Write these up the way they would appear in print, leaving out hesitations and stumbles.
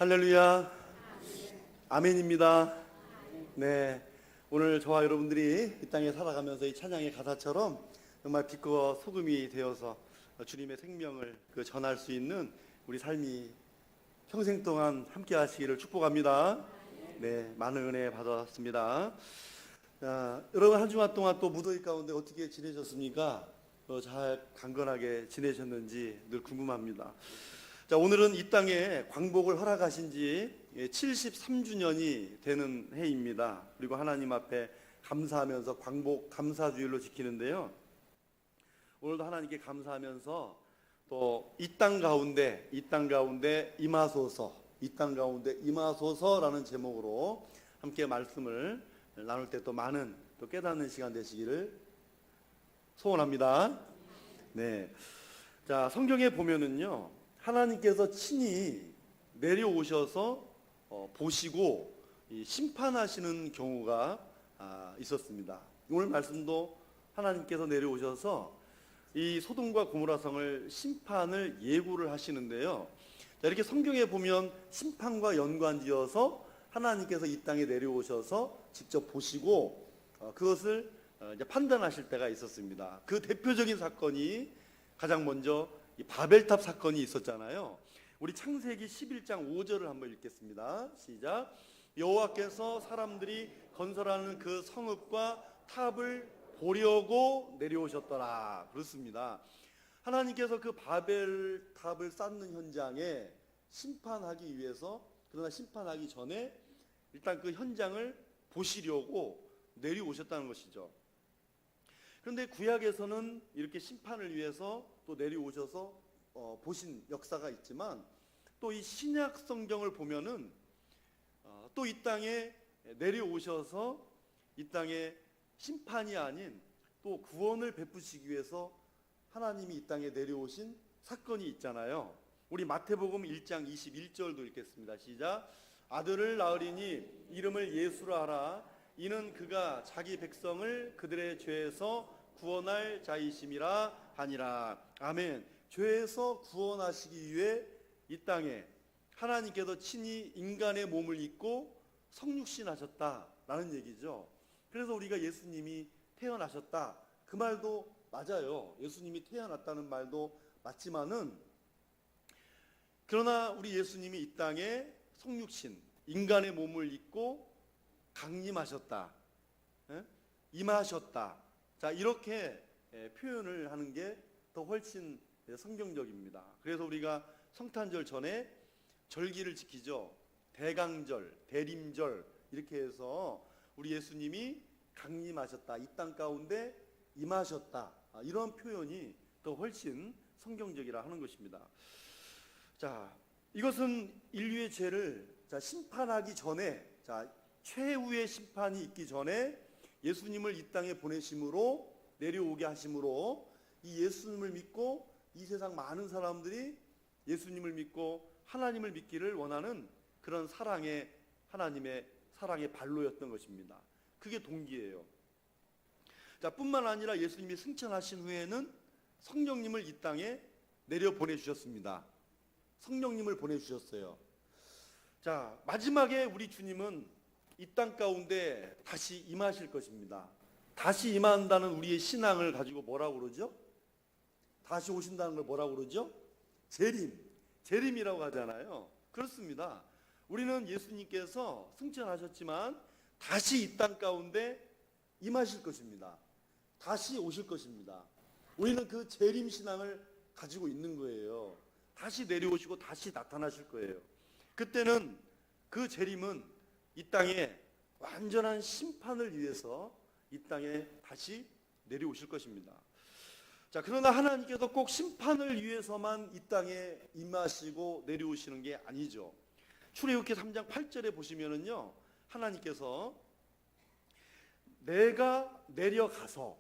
할렐루야. 아멘입니다. 네, 오늘 저와 여러분들이 이 땅에 살아가면서 이 찬양의 가사처럼 정말 빛과 소금이 되어서 주님의 생명을 전할 수 있는 우리 삶이 평생 동안 함께 하시기를 축복합니다. 네, 많은 은혜 받았습니다. 자, 여러분 한 주간 동안 또 무더위 가운데 어떻게 지내셨습니까? 잘 강건하게 지내셨는지 늘 궁금합니다. 자, 오늘은 이 땅에 광복을 허락하신 지 73주년이 되는 해입니다. 그리고 하나님 앞에 감사하면서 광복 감사주일로 지키는데요. 오늘도 하나님께 감사하면서 또 이 땅 가운데 임하소서, 이 땅 가운데 임하소서라는 제목으로 함께 말씀을 나눌 때 또 많은 또 깨닫는 시간 되시기를 소원합니다. 네. 자, 성경에 보면은요, 하나님께서 친히 내려오셔서 보시고 심판하시는 경우가 있었습니다. 오늘 말씀도 하나님께서 내려오셔서 이 소돔과 고모라 성을 심판을 예고를 하시는데요. 자, 이렇게 성경에 보면 심판과 연관지어서 하나님께서 이 땅에 내려오셔서 직접 보시고 그것을 이제 판단하실 때가 있었습니다. 그 대표적인 사건이 가장 먼저 이 바벨탑 사건이 있었잖아요. 우리 창세기 11장 5절을 한번 읽겠습니다. 시작. 여호와께서 사람들이 건설하는 그 성읍과 탑을 보려고 내려오셨더라. 그렇습니다. 하나님께서 그 바벨탑을 쌓는 현장에 심판하기 위해서, 그러나 심판하기 전에 일단 그 현장을 보시려고 내려오셨다는 것이죠. 그런데 구약에서는 이렇게 심판을 위해서 또 내려오셔서 보신 역사가 있지만, 또 이 신약 성경을 보면은 또 이 땅에 내려오셔서 이 땅에 심판이 아닌 또 구원을 베푸시기 위해서 하나님이 이 땅에 내려오신 사건이 있잖아요. 우리 마태복음 1장 21절도 읽겠습니다. 시작. 아들을 낳으리니 이름을 예수라 하라. 이는 그가 자기 백성을 그들의 죄에서 구원할 자이심이라 하니라. 아멘. 죄에서 구원하시기 위해 이 땅에 하나님께서 친히 인간의 몸을 입고 성육신하셨다라는 얘기죠. 그래서 우리가 예수님이 태어나셨다, 그 말도 맞아요. 예수님이 태어났다는 말도 맞지만은, 그러나 우리 예수님이 이 땅에 성육신, 인간의 몸을 입고 강림하셨다, 임하셨다. 자, 이렇게 표현을 하는 게 더 훨씬 성경적입니다. 그래서 우리가 성탄절 전에 절기를 지키죠. 대강절, 대림절 이렇게 해서 우리 예수님이 강림하셨다, 이 땅 가운데 임하셨다, 이런 표현이 더 훨씬 성경적이라 하는 것입니다. 자, 이것은 인류의 죄를 심판하기 전에, 최후의 심판이 있기 전에 예수님을 이 땅에 보내심으로, 내려오게 하심으로 이 예수님을 믿고 이 세상 많은 사람들이 예수님을 믿고 하나님을 믿기를 원하는 그런 사랑의, 하나님의 사랑의 발로였던 것입니다. 그게 동기예요. 자, 뿐만 아니라 예수님이 승천하신 후에는 성령님을 이 땅에 내려 보내주셨습니다. 성령님을 보내주셨어요. 자, 마지막에 우리 주님은 이 땅 가운데 다시 임하실 것입니다. 다시 임한다는 우리의 신앙을 가지고 뭐라고 그러죠? 다시 오신다는 걸 뭐라고 그러죠? 재림이라고 하잖아요. 그렇습니다. 우리는 예수님께서 승천하셨지만 다시 이 땅 가운데 임하실 것입니다. 다시 오실 것입니다. 우리는 그 재림 신앙을 가지고 있는 거예요. 다시 내려오시고 다시 나타나실 거예요. 그때는 그 재림은 이 땅에 완전한 심판을 위해서 이 땅에 다시 내려오실 것입니다. 자, 그러나 하나님께서 꼭 심판을 위해서만 이 땅에 임하시고 내려오시는 게 아니죠. 출애굽기 3장 8절에 보시면은요, 하나님께서 내가 내려가서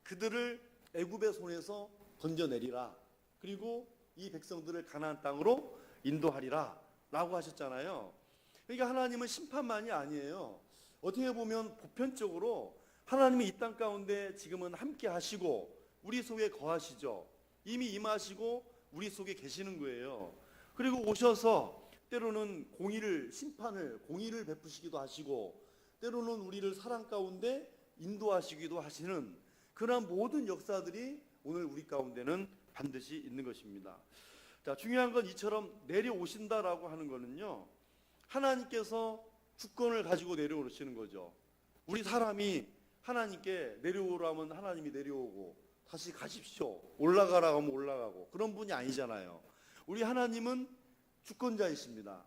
그들을 애굽의 손에서 건져내리라, 그리고 이 백성들을 가나안 땅으로 인도하리라 라고 하셨잖아요. 그러니까 하나님은 심판만이 아니에요. 어떻게 보면 보편적으로 하나님이 이 땅 가운데 지금은 함께 하시고 우리 속에 거하시죠. 이미 임하시고 우리 속에 계시는 거예요. 그리고 오셔서 때로는 공의를 베푸시기도 하시고, 때로는 우리를 사랑 가운데 인도하시기도 하시는 그러한 모든 역사들이 오늘 우리 가운데는 반드시 있는 것입니다. 자, 중요한 건 이처럼 내려오신다라고 하는 거는요, 하나님께서 주권을 가지고 내려오시는 거죠. 우리 사람이 하나님께 내려오라면 하나님이 내려오고, 다시 가십시오, 올라가라고 하면 올라가고, 그런 분이 아니잖아요. 우리 하나님은 주권자이십니다.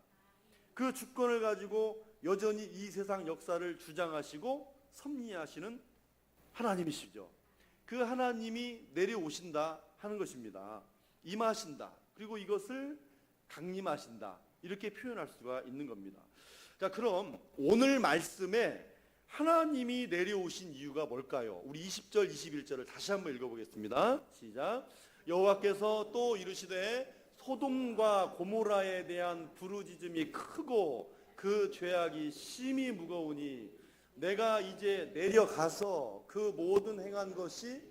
그 주권을 가지고 여전히 이 세상 역사를 주장하시고 섭리하시는 하나님이시죠. 그 하나님이 내려오신다 하는 것입니다. 임하신다, 그리고 이것을 강림하신다, 이렇게 표현할 수가 있는 겁니다. 자, 그럼 오늘 말씀에 하나님이 내려오신 이유가 뭘까요? 우리 20절 21절을 다시 한번 읽어보겠습니다. 시작. 여호와께서 또 이르시되 소돔과 고모라에 대한 부르짖음이 크고 그 죄악이 심히 무거우니 내가 이제 내려가서 그 모든 행한 것이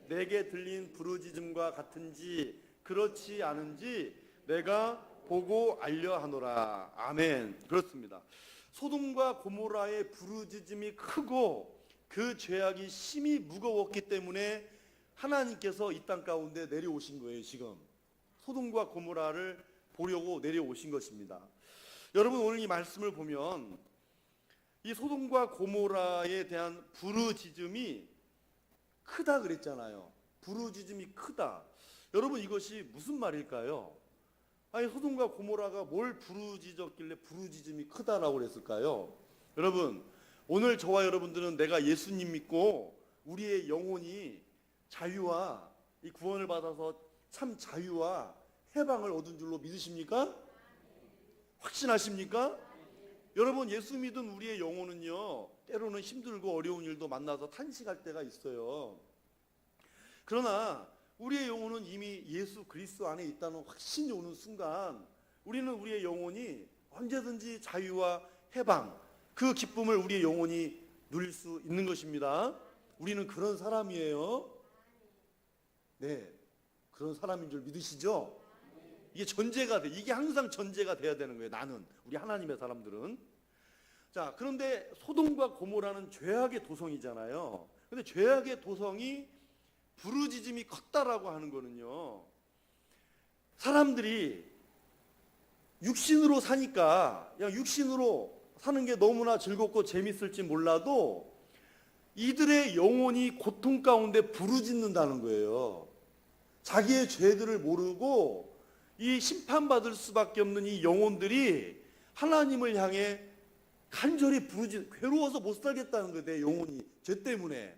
내게 들린 부르짖음과 같은지 그렇지 않은지 내가 보고 알려하노라. 아멘. 그렇습니다. 소돔과 고모라의 부르짖음이 크고 그 죄악이 심히 무거웠기 때문에 하나님께서 이 땅 가운데 내려오신 거예요. 지금 소돔과 고모라를 보려고 내려오신 것입니다. 여러분, 오늘 이 말씀을 보면 이 소돔과 고모라에 대한 부르짖음이 크다 그랬잖아요. 부르짖음이 크다. 여러분, 이것이 무슨 말일까요? 아니, 소돔과 고모라가 뭘 부르짖었길래 부르짖음이 크다라고 그랬을까요? 여러분, 오늘 저와 여러분들은 내가 예수님 믿고 우리의 영혼이 자유와 이 구원을 받아서 참 자유와 해방을 얻은 줄로 믿으십니까? 확신하십니까? 여러분, 예수 믿은 우리의 영혼은요, 때로는 힘들고 어려운 일도 만나서 탄식할 때가 있어요. 그러나 우리의 영혼은 이미 예수 그리스도 안에 있다는 확신이 오는 순간 우리는 우리의 영혼이 언제든지 자유와 해방, 그 기쁨을 우리의 영혼이 누릴 수 있는 것입니다. 우리는 그런 사람이에요. 네, 그런 사람인 줄 믿으시죠? 이게 전제가 돼. 이게 항상 전제가 돼야 되는 거예요. 나는, 우리 하나님의 사람들은. 자, 그런데 소돔과 고모라는 죄악의 도성이잖아요. 근데 죄악의 도성이 부르짖음이 컸다라고 하는 거는요, 사람들이 육신으로 사니까 그냥 육신으로 사는 게 너무나 즐겁고 재밌을지 몰라도 이들의 영혼이 고통 가운데 부르짖는다는 거예요. 자기의 죄들을 모르고 이 심판받을 수밖에 없는 이 영혼들이 하나님을 향해 간절히 괴로워서 못 살겠다는 거예요. 내 영혼이 죄 때문에.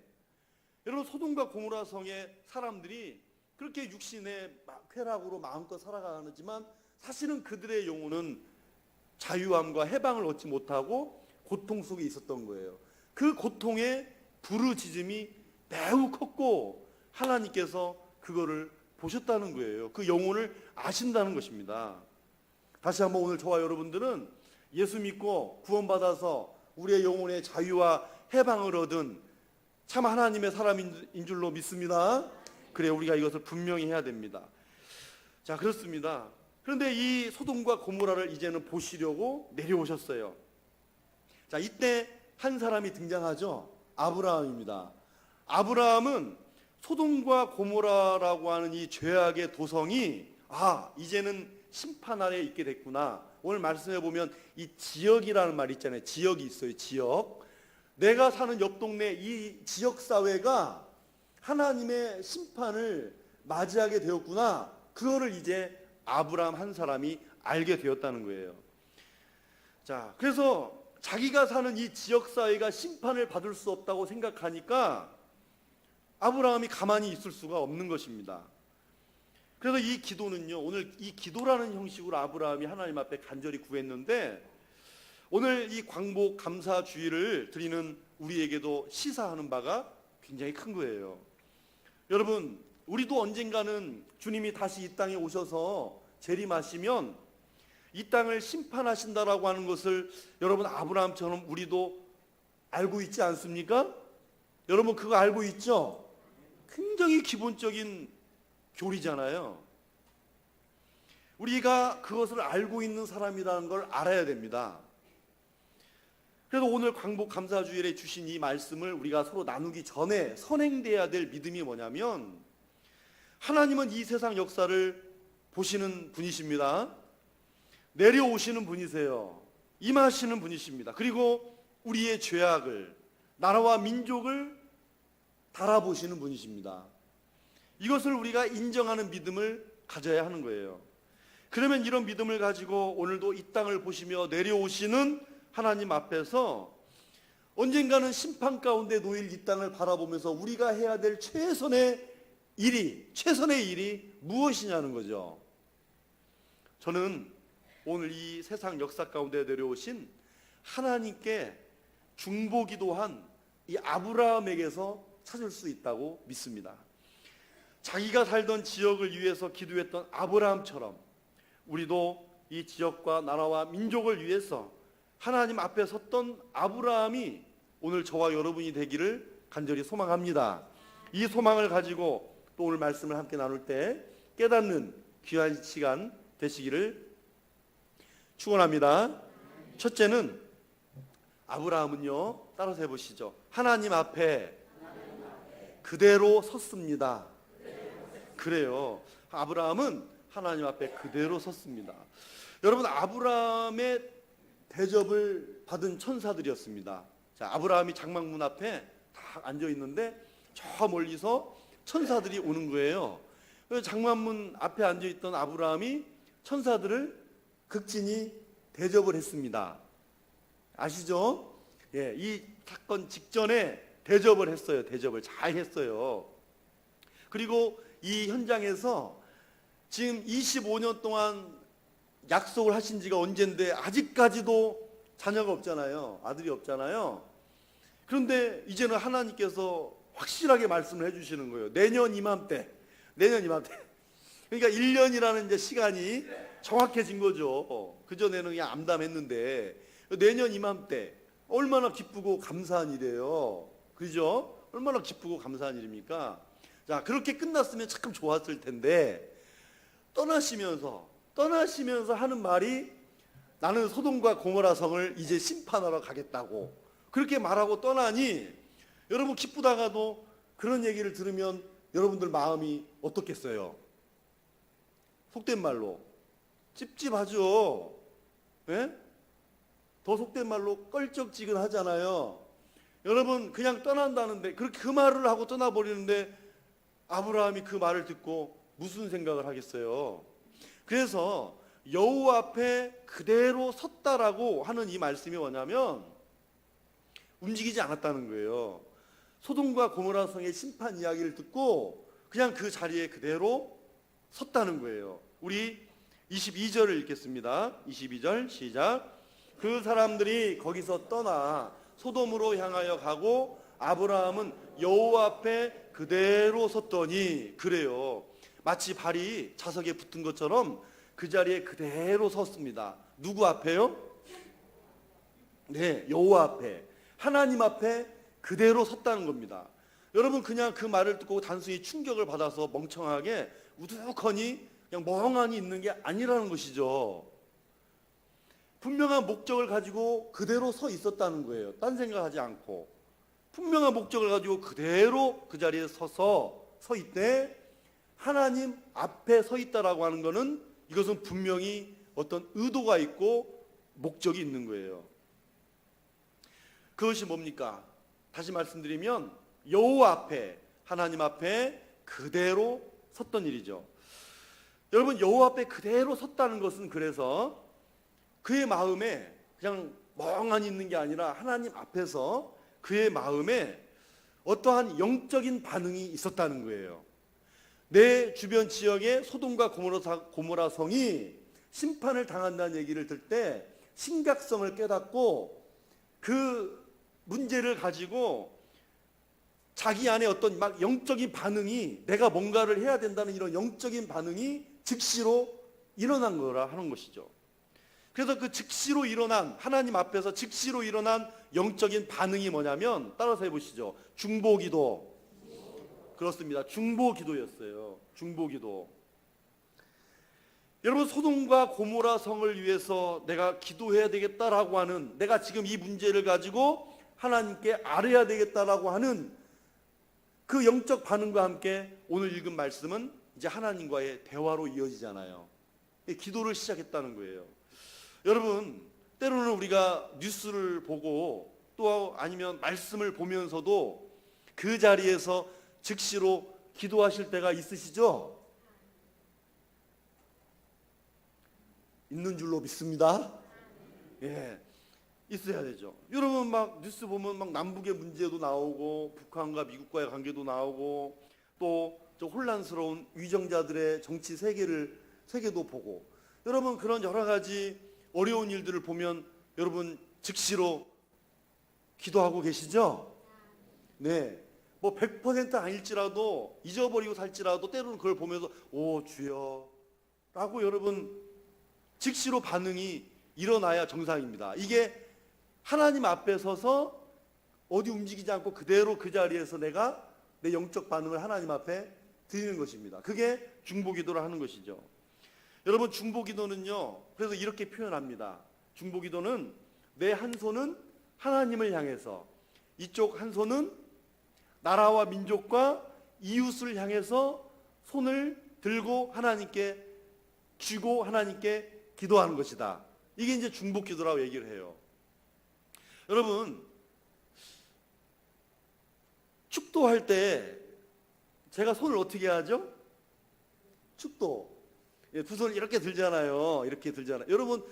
여러분, 소돔과 고모라 성의 사람들이 그렇게 육신의 쾌락으로 마음껏 살아가지만 사실은 그들의 영혼은 자유함과 해방을 얻지 못하고 고통 속에 있었던 거예요. 그 고통의 부르짖음이 매우 컸고 하나님께서 그거를 보셨다는 거예요. 그 영혼을 아신다는 것입니다. 다시 한번 오늘 저와 여러분들은 예수 믿고 구원받아서 우리의 영혼의 자유와 해방을 얻은 참 하나님의 사람인 줄로 믿습니다. 그래, 우리가 이것을 분명히 해야 됩니다. 자, 그렇습니다. 그런데 이 소돔과 고모라를 이제는 보시려고 내려오셨어요. 자, 이때 한 사람이 등장하죠. 아브라함입니다. 아브라함은 소돔과 고모라라고 하는 이 죄악의 도성이 이제는 심판 아래에 있게 됐구나. 오늘 말씀해 보면 이 지역이라는 말 있잖아요. 지역이 있어요. 지역. 내가 사는 옆 동네 이 지역 사회가 하나님의 심판을 맞이하게 되었구나. 그거를 이제 아브라함 한 사람이 알게 되었다는 거예요. 자, 그래서 자기가 사는 이 지역 사회가 심판을 받을 수 없다고 생각하니까 아브라함이 가만히 있을 수가 없는 것입니다. 그래서 이 기도는요, 오늘 이 기도라는 형식으로 아브라함이 하나님 앞에 간절히 구했는데, 오늘 이 광복 감사 주일을 드리는 우리에게도 시사하는 바가 굉장히 큰 거예요. 여러분, 우리도 언젠가는 주님이 다시 이 땅에 오셔서 재림하시면 이 땅을 심판하신다라고 하는 것을 여러분, 아브라함처럼 우리도 알고 있지 않습니까? 여러분, 그거 알고 있죠? 굉장히 기본적인 교리잖아요. 우리가 그것을 알고 있는 사람이라는 걸 알아야 됩니다. 그래서 오늘 광복 감사주일에 주신 이 말씀을 우리가 서로 나누기 전에 선행돼야 될 믿음이 뭐냐면, 하나님은 이 세상 역사를 보시는 분이십니다. 내려오시는 분이세요. 임하시는 분이십니다. 그리고 우리의 죄악을, 나라와 민족을 달아보시는 분이십니다. 이것을 우리가 인정하는 믿음을 가져야 하는 거예요. 그러면 이런 믿음을 가지고 오늘도 이 땅을 보시며 내려오시는 하나님 앞에서 언젠가는 심판 가운데 놓일 이 땅을 바라보면서 우리가 해야 될 최선의 일이 무엇이냐는 거죠. 저는 오늘 이 세상 역사 가운데 내려오신 하나님께 중보기도한 이 아브라함에게서 찾을 수 있다고 믿습니다. 자기가 살던 지역을 위해서 기도했던 아브라함처럼 우리도 이 지역과 나라와 민족을 위해서 하나님 앞에 섰던 아브라함이 오늘 저와 여러분이 되기를 간절히 소망합니다. 이 소망을 가지고 또 오늘 말씀을 함께 나눌 때 깨닫는 귀한 시간 되시기를 축원합니다. 첫째는 아브라함은요, 따라서 해보시죠. 하나님 앞에 그대로 섰습니다. 그래요. 아브라함은 하나님 앞에 그대로 섰습니다. 여러분, 아브라함의 대접을 받은 천사들이었습니다. 자, 아브라함이 장막문 앞에 다 앉아 있는데 저 멀리서 천사들이 오는 거예요. 장막문 앞에 앉아 있던 아브라함이 천사들을 극진히 대접을 했습니다. 아시죠? 예, 이 사건 직전에 대접을 했어요. 대접을 잘 했어요. 그리고 이 현장에서 지금 25년 동안 약속을 하신 지가 언젠데 아직까지도 자녀가 없잖아요. 아들이 없잖아요. 그런데 이제는 하나님께서 확실하게 말씀을 해주시는 거예요. 내년 이맘때. 그러니까 1년이라는 이제 시간이 정확해진 거죠. 그전에는 그냥 암담했는데 내년 이맘때 얼마나 기쁘고 감사한 일이에요. 그죠? 얼마나 기쁘고 감사한 일입니까? 자, 그렇게 끝났으면 참 좋았을 텐데 떠나시면서 하는 말이 나는 소돔과 고모라 성을 이제 심판하러 가겠다고 그렇게 말하고 떠나니 여러분 기쁘다가도 그런 얘기를 들으면 여러분들 마음이 어떻겠어요? 속된 말로 찝찝하죠. 예? 더 속된 말로 껄쩍지근하잖아요. 여러분 그냥 떠난다는데 그렇게 그 말을 하고 떠나버리는데 아브라함이 그 말을 듣고 무슨 생각을 하겠어요? 그래서 여호와 앞에 그대로 섰다라고 하는 이 말씀이 뭐냐면 움직이지 않았다는 거예요. 소돔과 고모라 성의 심판 이야기를 듣고 그냥 그 자리에 그대로 섰다는 거예요. 우리 22절을 읽겠습니다. 22절 시작. 그 사람들이 거기서 떠나 소돔으로 향하여 가고 아브라함은 여호와 앞에 그대로 섰더니 그래요. 마치 발이 자석에 붙은 것처럼 그 자리에 그대로 섰습니다. 누구 앞에요? 네, 여호와 앞에, 하나님 앞에 그대로 섰다는 겁니다. 여러분 그냥 그 말을 듣고 단순히 충격을 받아서 멍청하게 우두커니 그냥 멍하니 있는 게 아니라는 것이죠. 분명한 목적을 가지고 그대로 서 있었다는 거예요. 딴 생각하지 않고 분명한 목적을 가지고 그대로 그 자리에 서 있대. 하나님 앞에 서 있다라고 하는 것은 이것은 분명히 어떤 의도가 있고 목적이 있는 거예요. 그것이 뭡니까? 다시 말씀드리면 여호와 앞에, 하나님 앞에 그대로 섰던 일이죠. 여러분 여호와 앞에 그대로 섰다는 것은 그래서 그의 마음에 그냥 멍하니 있는 게 아니라 하나님 앞에서 그의 마음에 어떠한 영적인 반응이 있었다는 거예요. 내 주변 지역에 소돔과 고모라 성이 심판을 당한다는 얘기를 들 때 심각성을 깨닫고 그 문제를 가지고 자기 안에 어떤 막 영적인 반응이 내가 뭔가를 해야 된다는 이런 영적인 반응이 즉시로 일어난 거라 하는 것이죠. 그래서 그 즉시로 일어난 하나님 앞에서 즉시로 일어난 영적인 반응이 뭐냐면 따라서 해보시죠. 중보기도. 그렇습니다. 중보기도였어요. 중보기도. 여러분, 소돔과 고모라 성을 위해서 내가 기도해야 되겠다라고 하는, 내가 지금 이 문제를 가지고 하나님께 아뢰야 되겠다라고 하는 그 영적 반응과 함께 오늘 읽은 말씀은 이제 하나님과의 대화로 이어지잖아요. 기도를 시작했다는 거예요. 여러분, 때로는 우리가 뉴스를 보고 또 아니면 말씀을 보면서도 그 자리에서 즉시로 기도하실 때가 있으시죠? 있는 줄로 믿습니다. 예, 있어야 되죠. 여러분, 막 뉴스 보면 막 남북의 문제도 나오고 북한과 미국과의 관계도 나오고 또 저 혼란스러운 위정자들의 정치 세계도 보고, 여러분 그런 여러 가지 어려운 일들을 보면 여러분 즉시로 기도하고 계시죠? 네. 뭐 100% 아닐지라도 잊어버리고 살지라도 때로는 그걸 보면서 오 주여 라고 여러분 즉시로 반응이 일어나야 정상입니다. 이게 하나님 앞에 서서 어디 움직이지 않고 그대로 그 자리에서 내가 내 영적 반응을 하나님 앞에 드리는 것입니다. 그게 중보기도를 하는 것이죠. 여러분, 중보기도는요, 그래서 이렇게 표현합니다. 중보기도는 내 한 손은 하나님을 향해서, 이쪽 한 손은 나라와 민족과 이웃을 향해서 손을 들고 하나님께 쥐고 하나님께 기도하는 것이다. 이게 이제 중보기도라고 얘기를 해요. 여러분, 축도할 때 제가 손을 어떻게 하죠? 축도. 두 손을 이렇게 들잖아요. 이렇게 들잖아요. 여러분,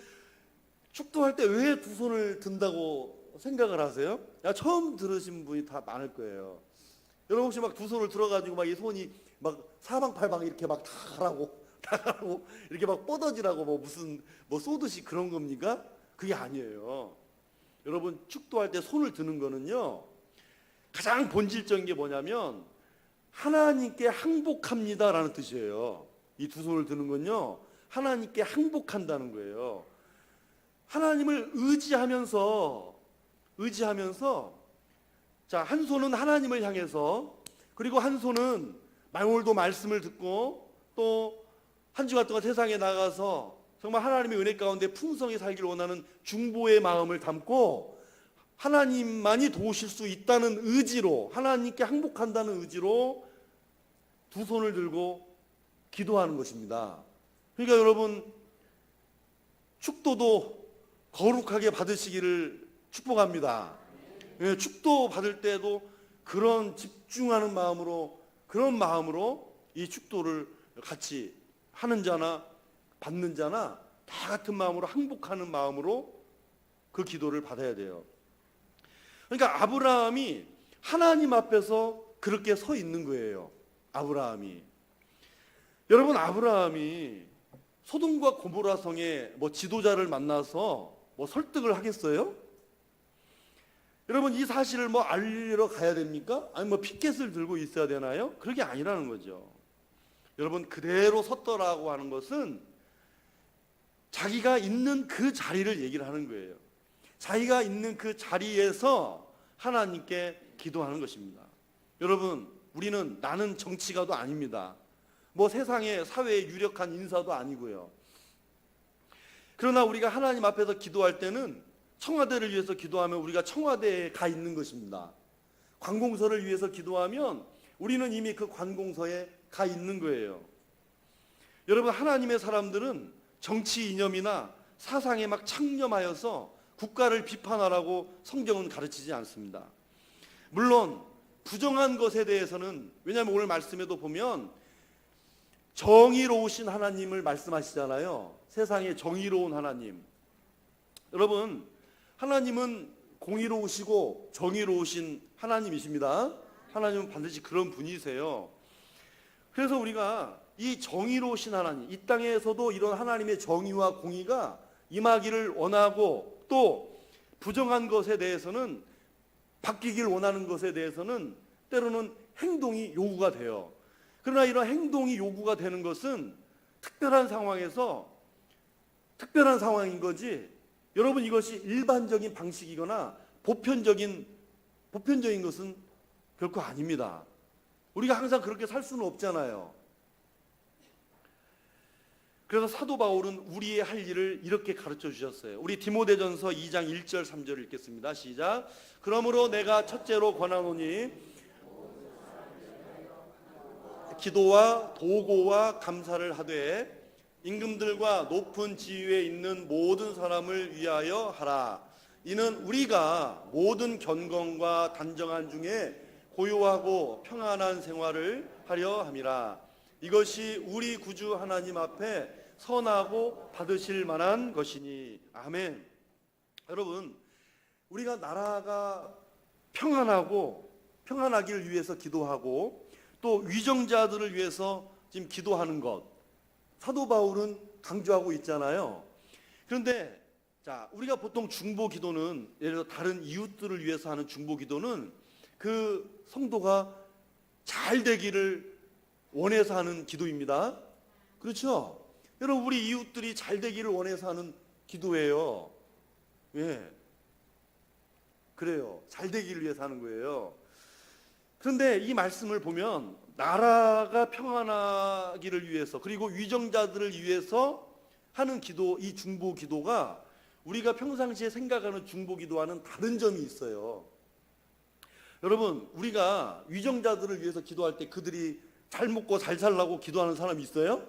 축도할 때 왜 두 손을 든다고 생각을 하세요? 처음 들으신 분이 다 많을 거예요. 여러분 혹시 막 두 손을 들어가지고 막 이 손이 막 사방팔방 이렇게 막 다가고 이렇게 막 뻗어지라고 뭐 무슨 뭐 쏘듯이 그런 겁니까? 그게 아니에요. 여러분, 축도할 때 손을 드는 거는요, 가장 본질적인 게 뭐냐면 하나님께 항복합니다라는 뜻이에요. 이 두 손을 드는 건요, 하나님께 항복한다는 거예요. 하나님을 의지하면서 자, 한 손은 하나님을 향해서, 그리고 한 손은 오늘도 말씀을 듣고 또 한 주간 동안 세상에 나가서 정말 하나님의 은혜 가운데 풍성히 살기를 원하는 중보의 마음을 담고 하나님만이 도우실 수 있다는 의지로, 하나님께 항복한다는 의지로 두 손을 들고 기도하는 것입니다. 그러니까 여러분, 축도도 거룩하게 받으시기를 축복합니다. 예, 축도 받을 때도 그런 집중하는 마음으로, 그런 마음으로 이 축도를 같이 하는 자나 받는 자나 다 같은 마음으로, 항복하는 마음으로 그 기도를 받아야 돼요. 그러니까 아브라함이 하나님 앞에서 그렇게 서 있는 거예요. 아브라함이. 여러분, 아브라함이 소돔과 고모라 성의 뭐 지도자를 만나서 뭐 설득을 하겠어요? 여러분, 이 사실을 뭐 알리러 가야 됩니까? 아니 뭐 피켓을 들고 있어야 되나요? 그런 게 아니라는 거죠. 여러분, 그대로 섰더라고 하는 것은 자기가 있는 그 자리를 얘기를 하는 거예요. 자기가 있는 그 자리에서 하나님께 기도하는 것입니다. 여러분, 우리는 나는 정치가도 아닙니다. 뭐 세상의 사회에 유력한 인사도 아니고요. 그러나 우리가 하나님 앞에서 기도할 때는 청와대를 위해서 기도하면 우리가 청와대에 가 있는 것입니다. 관공서를 위해서 기도하면 우리는 이미 그 관공서에 가 있는 거예요. 여러분, 하나님의 사람들은 정치 이념이나 사상에 막 창념하여서 국가를 비판하라고 성경은 가르치지 않습니다. 물론 부정한 것에 대해서는, 왜냐하면 오늘 말씀에도 보면 정의로우신 하나님을 말씀하시잖아요. 세상에 정의로운 하나님. 여러분, 하나님은 공의로우시고 정의로우신 하나님이십니다. 하나님은 반드시 그런 분이세요. 그래서 우리가 이 정의로우신 하나님, 이 땅에서도 이런 하나님의 정의와 공의가 임하기를 원하고, 또 부정한 것에 대해서는, 바뀌길 원하는 것에 대해서는 때로는 행동이 요구가 돼요. 그러나 이런 행동이 요구가 되는 것은 특별한 상황에서 특별한 상황인 거지, 여러분, 이것이 일반적인 방식이거나 보편적인 것은 결코 아닙니다. 우리가 항상 그렇게 살 수는 없잖아요. 그래서 사도 바울은 우리의 할 일을 이렇게 가르쳐 주셨어요. 우리 디모데전서 2장 1절 3절 읽겠습니다. 시작. 그러므로 내가 첫째로 권하노니 기도와 도고와 감사를 하되 임금들과 높은 지위에 있는 모든 사람을 위하여 하라. 이는 우리가 모든 견건과 단정한 중에 고요하고 평안한 생활을 하려 함이라. 이것이 우리 구주 하나님 앞에 선하고 받으실 만한 것이니. 아멘. 여러분, 우리가 나라가 평안하기를 위해서 기도하고 또 위정자들을 위해서 지금 기도하는 것, 사도 바울은 강조하고 있잖아요. 그런데 자, 우리가 보통 중보 기도는, 예를 들어 다른 이웃들을 위해서 하는 중보 기도는 그 성도가 잘 되기를 원해서 하는 기도입니다. 그렇죠? 여러분, 우리 이웃들이 잘 되기를 원해서 하는 기도예요. 예, 그래요. 잘 되기를 위해서 하는 거예요. 그런데 이 말씀을 보면 나라가 평안하기를 위해서, 그리고 위정자들을 위해서 하는 기도, 이 중보 기도가 우리가 평상시에 생각하는 중보 기도와는 다른 점이 있어요. 여러분, 우리가 위정자들을 위해서 기도할 때 그들이 잘 먹고 잘 살라고 기도하는 사람이 있어요?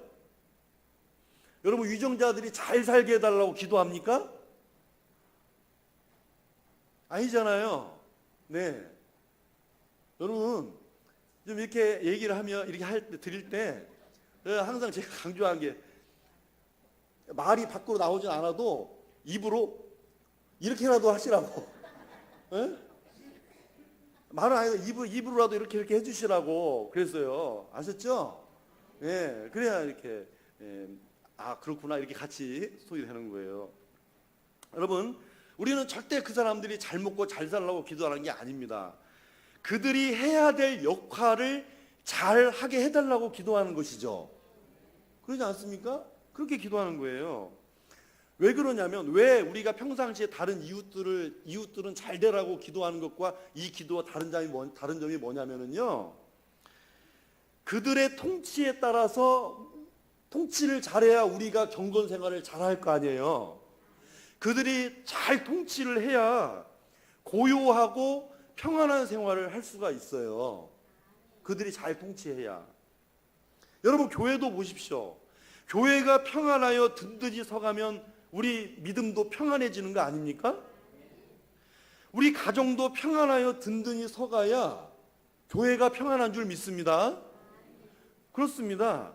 여러분, 위정자들이 잘 살게 해달라고 기도합니까? 아니잖아요. 네. 여러분, 좀 이렇게 얘기를 하면, 이렇게 드릴 때 항상 제가 강조한 게, 말이 밖으로 나오진 않아도 입으로 이렇게라도 하시라고. 네? 말은 아니고 입으로라도 이렇게 해주시라고 그랬어요. 아셨죠? 예, 그래야 이렇게, 아, 그렇구나, 이렇게 같이 소리되는 거예요. 여러분, 우리는 절대 그 사람들이 잘 먹고 잘 살라고 기도하는 게 아닙니다. 그들이 해야 될 역할을 잘 하게 해달라고 기도하는 것이죠. 그러지 않습니까? 그렇게 기도하는 거예요. 왜 그러냐면, 왜 우리가 평상시에 다른 이웃들은 잘 되라고 기도하는 것과 이 기도와 다른 점이 뭐냐면요, 그들의 통치에 따라서 통치를 잘해야 우리가 경건 생활을 잘할 거 아니에요. 그들이 잘 통치를 해야 고요하고 평안한 생활을 할 수가 있어요. 그들이 잘 통치해야. 여러분, 교회도 보십시오. 교회가 평안하여 든든히 서가면 우리 믿음도 평안해지는 거 아닙니까? 우리 가정도 평안하여 든든히 서가야 교회가 평안한 줄 믿습니다. 그렇습니다.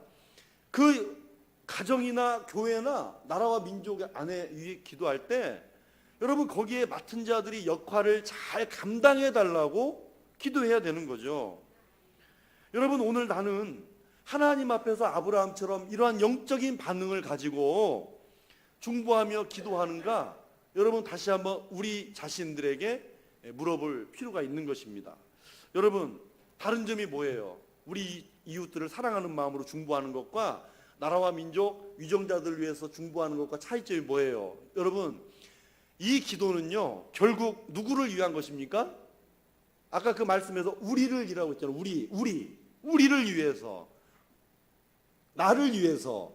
그 가정이나 교회나 나라와 민족 안에 위해 기도할 때 여러분, 거기에 맡은 자들이 역할을 잘 감당해 달라고 기도해야 되는 거죠. 여러분, 오늘 나는 하나님 앞에서 아브라함처럼 이러한 영적인 반응을 가지고 중보하며 기도하는가? 여러분, 다시 한번 우리 자신들에게 물어볼 필요가 있는 것입니다. 여러분, 다른 점이 뭐예요? 우리 이웃들을 사랑하는 마음으로 중보하는 것과 나라와 민족, 위정자들을 위해서 중보하는 것과 차이점이 뭐예요? 여러분, 이 기도는요, 결국 누구를 위한 것입니까? 아까 그 말씀에서 우리를 이라고 했잖아요. 우리를 위해서, 나를 위해서.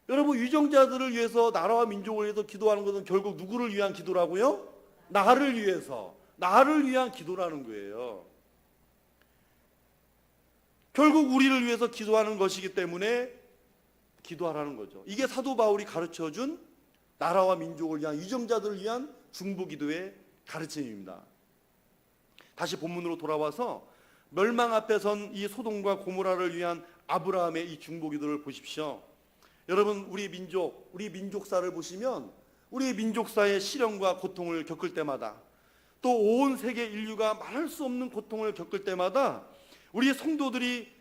여러분, 위정자들을 위해서, 나라와 민족을 위해서 기도하는 것은 결국 누구를 위한 기도라고요? 나를 위해서, 나를 위한 기도라는 거예요. 결국 우리를 위해서 기도하는 것이기 때문에 기도하라는 거죠. 이게 사도 바울이 가르쳐준 나라와 민족을 위한, 위정자들을 위한 중보 기도의 가르침입니다. 다시 본문으로 돌아와서 멸망 앞에 선 이 소돔과 고모라를 위한 아브라함의 이 중보 기도를 보십시오. 여러분, 우리 민족사를 보시면 우리 민족사의 시련과 고통을 겪을 때마다, 또 온 세계 인류가 말할 수 없는 고통을 겪을 때마다 우리 성도들이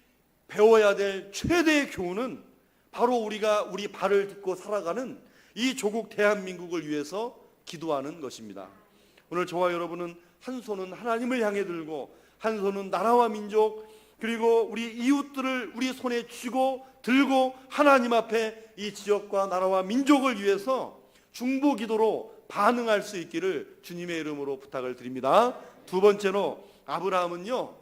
배워야 될 최대의 교훈은 바로 우리가 우리 발을 딛고 살아가는 이 조국 대한민국을 위해서 기도하는 것입니다. 오늘 저와 여러분은 한 손은 하나님을 향해 들고 한 손은 나라와 민족, 그리고 우리 이웃들을 우리 손에 쥐고 들고 하나님 앞에 이 지역과 나라와 민족을 위해서 중보 기도로 반응할 수 있기를 주님의 이름으로 부탁을 드립니다. 두 번째로, 아브라함은요,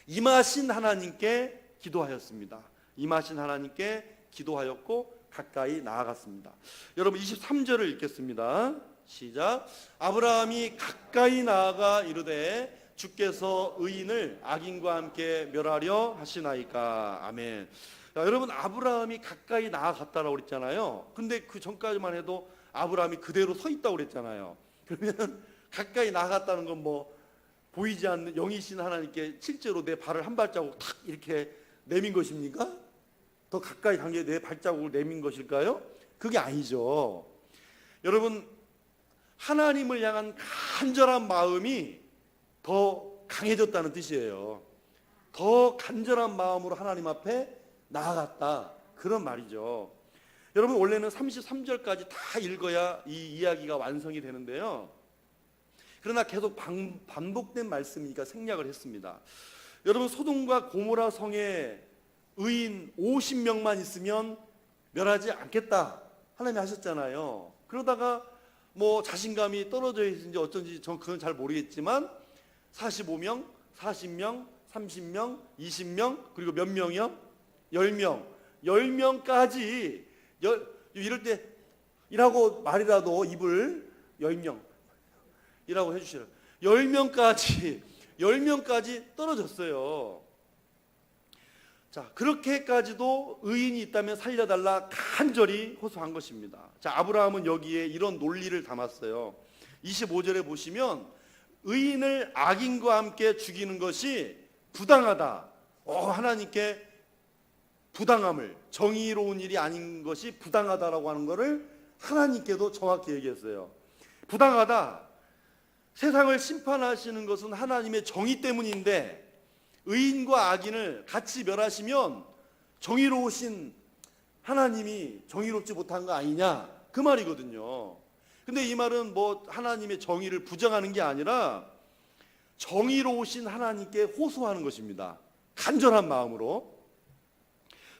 임하신 하나님께 기도하였습니다. 임하신 하나님께 기도하였고 가까이 나아갔습니다. 여러분 23절을 읽겠습니다. 시작. 아브라함이 가까이 나아가 이르되 주께서 의인을 악인과 함께 멸하려 하시나이까. 아멘. 자, 여러분 아브라함이 가까이 나아갔다라고 그랬잖아요. 근데 그 전까지만 해도 아브라함이 그대로 서 있다고 그랬잖아요. 그러면 가까이 나아갔다는 건 뭐 보이지 않는 영이신 하나님께 실제로 내 발을 한 발자국 탁 이렇게 내민 것입니까? 더 가까이 간 게 내 발자국을 내민 것일까요? 그게 아니죠. 여러분 하나님을 향한 간절한 마음이 더 강해졌다는 뜻이에요. 더 간절한 마음으로 하나님 앞에 나아갔다, 그런 말이죠. 여러분 원래는 33절까지 다 읽어야 이 이야기가 완성이 되는데요. 그러나 계속 반복된 말씀이니까 생략을 했습니다. 여러분 소돔과 고모라 성에 의인 50명만 있으면 멸하지 않겠다 하나님이 하셨잖아요. 그러다가 뭐 자신감이 떨어져 있는지 어쩐지 전 그건 잘 모르겠지만 45명, 40명, 30명, 20명, 그리고 몇 명이요? 10명. 10명까지 이럴 때 이라고 말이라도 입을 10명 이라고 해주시라. 10명까지 떨어졌어요. 자, 그렇게까지도 의인이 있다면 살려달라 간절히 호소한 것입니다. 자, 아브라함은 여기에 이런 논리를 담았어요. 25절에 보시면 의인을 악인과 함께 죽이는 것이 부당하다. 하나님께 부당함을, 정의로운 일이 아닌 것이 부당하다라고 하는 것을 하나님께도 정확히 얘기했어요. 부당하다. 세상을 심판하시는 것은 하나님의 정의 때문인데 의인과 악인을 같이 멸하시면 정의로우신 하나님이 정의롭지 못한 거 아니냐, 그 말이거든요. 근데 이 말은 뭐 하나님의 정의를 부정하는 게 아니라 정의로우신 하나님께 호소하는 것입니다. 간절한 마음으로.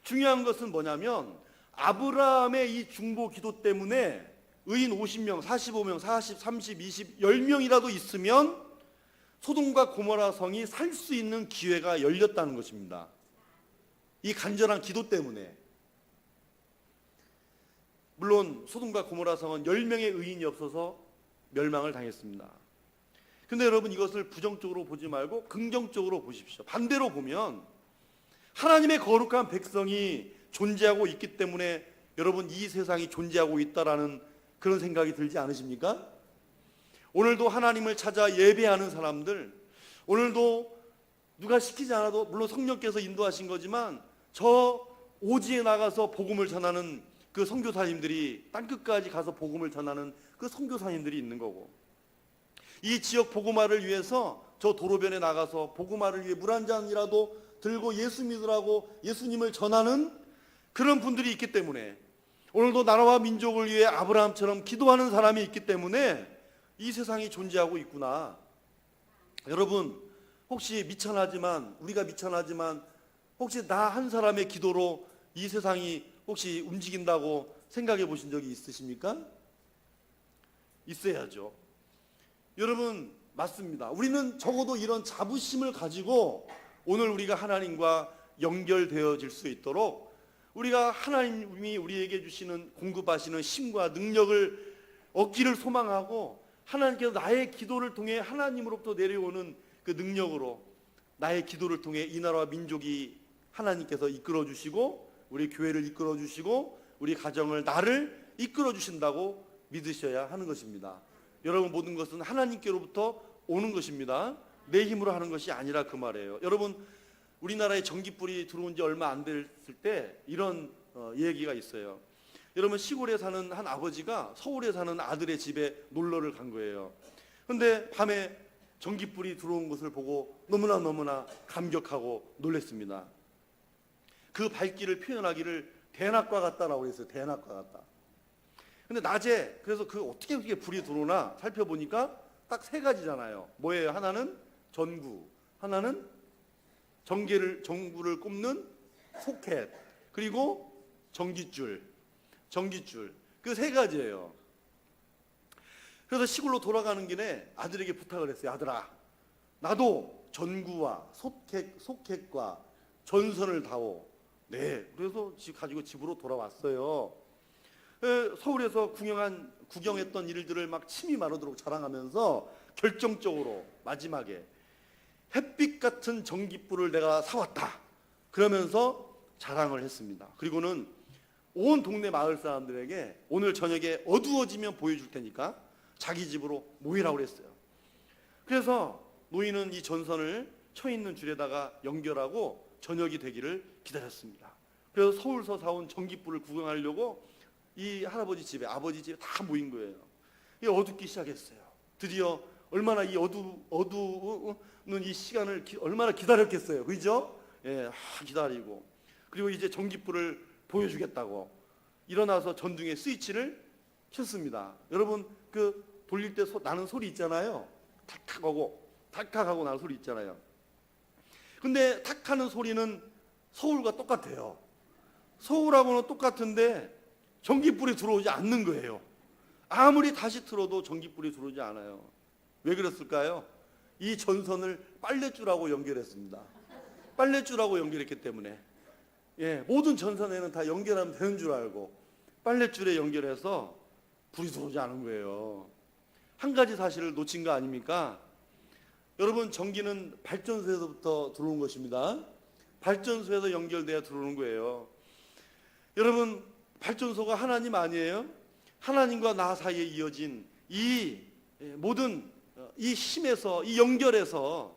중요한 것은 뭐냐면 아브라함의 이 중보 기도 때문에 의인 50명, 45명, 40, 30, 20, 10명이라도 있으면 소돔과 고모라 성이 살 수 있는 기회가 열렸다는 것입니다. 이 간절한 기도 때문에. 물론 소돔과 고모라 성은 10명의 의인이 없어서 멸망을 당했습니다. 근데 여러분 이것을 부정적으로 보지 말고 긍정적으로 보십시오. 반대로 보면 하나님의 거룩한 백성이 존재하고 있기 때문에 여러분 이 세상이 존재하고 있다라는 그런 생각이 들지 않으십니까? 오늘도 하나님을 찾아 예배하는 사람들, 오늘도 누가 시키지 않아도 물론 성령께서 인도하신 거지만 저 오지에 나가서 복음을 전하는 그 선교사님들이, 땅끝까지 가서 복음을 전하는 그 선교사님들이 있는 거고, 이 지역 복음화를 위해서 저 도로변에 나가서 복음화를 위해 물 한 잔이라도 들고 예수 믿으라고 예수님을 전하는 그런 분들이 있기 때문에, 오늘도 나라와 민족을 위해 아브라함처럼 기도하는 사람이 있기 때문에 이 세상이 존재하고 있구나. 여러분 혹시 우리가 미천하지만 혹시 나 한 사람의 기도로 이 세상이 혹시 움직인다고 생각해 보신 적이 있으십니까? 있어야죠. 여러분 맞습니다. 우리는 적어도 이런 자부심을 가지고 오늘 우리가 하나님과 연결되어질 수 있도록 우리가 하나님이 우리에게 주시는 공급하시는 힘과 능력을 얻기를 소망하고, 하나님께서 나의 기도를 통해 하나님으로부터 내려오는 그 능력으로 나의 기도를 통해 이 나라와 민족이 하나님께서 이끌어 주시고 우리 교회를 이끌어 주시고 우리 가정을, 나를 이끌어 주신다고 믿으셔야 하는 것입니다. 여러분 모든 것은 하나님께로부터 오는 것입니다. 내 힘으로 하는 것이 아니라 그 말이에요. 여러분 우리나라에 전기불이 들어온 지 얼마 안 됐을 때 이런 얘기가 있어요. 여러분 시골에 사는 한 아버지가 서울에 사는 아들의 집에 놀러를 간 거예요. 근데 밤에 전기불이 들어온 것을 보고 너무나 감격하고 놀랐습니다. 그 발길을 표현하기를 대낮과 같다라고 했어요. 대낮과 같다. 근데 낮에 그래서 그 어떻게 그렇게 불이 들어오나 살펴보니까 딱 세 가지잖아요. 뭐예요? 하나는 전구, 하나는 전구를 꼽는 소켓, 그리고 전기줄. 그 세 가지예요. 그래서 시골로 돌아가는 길에 아들에게 부탁을 했어요. 아들아, 나도 전구와 소켓과 전선을 다오. 네, 그래서 가지고 집으로 돌아왔어요. 서울에서 구경했던 일들을 막 침이 마르도록 자랑하면서 결정적으로 마지막에 햇빛 같은 전깃불을 내가 사왔다 그러면서 자랑을 했습니다. 그리고는 온 동네 마을 사람들에게 오늘 저녁에 어두워지면 보여줄 테니까 자기 집으로 모이라고 그랬어요. 그래서 노인은 이 전선을 쳐 있는 줄에다가 연결하고 저녁이 되기를 기다렸습니다. 그래서 서울서 사온 전깃불을 구경하려고 이 할아버지 집에, 아버지 집에 다 모인 거예요. 이게 어둡기 시작했어요. 드디어 얼마나 이 어두운 이 시간을 얼마나 기다렸겠어요. 그죠? 예, 기다리고. 그리고 이제 전깃불을 보여주겠다고 일어나서 전등의 스위치를 켰습니다. 여러분 그 돌릴 때 나는 소리 있잖아요. 탁탁하고 나는 소리 있잖아요. 근데 탁 하는 소리는 서울과 똑같아요. 서울하고는 똑같은데 전깃불이 들어오지 않는 거예요. 아무리 다시 틀어도 전깃불이 들어오지 않아요. 왜 그랬을까요? 이 전선을 빨랫줄하고 연결했습니다. 빨랫줄하고 연결했기 때문에 모든 전선에는 다 연결하면 되는 줄 알고 빨랫줄에 연결해서 불이 들어오지 않은 거예요. 한 가지 사실을 놓친 거 아닙니까? 여러분 전기는 발전소에서부터 들어오는 것입니다. 발전소에서 연결돼야 들어오는 거예요. 여러분 발전소가 하나님 아니에요? 하나님과 나 사이에 이어진 이 모든 이 힘에서 이 연결에서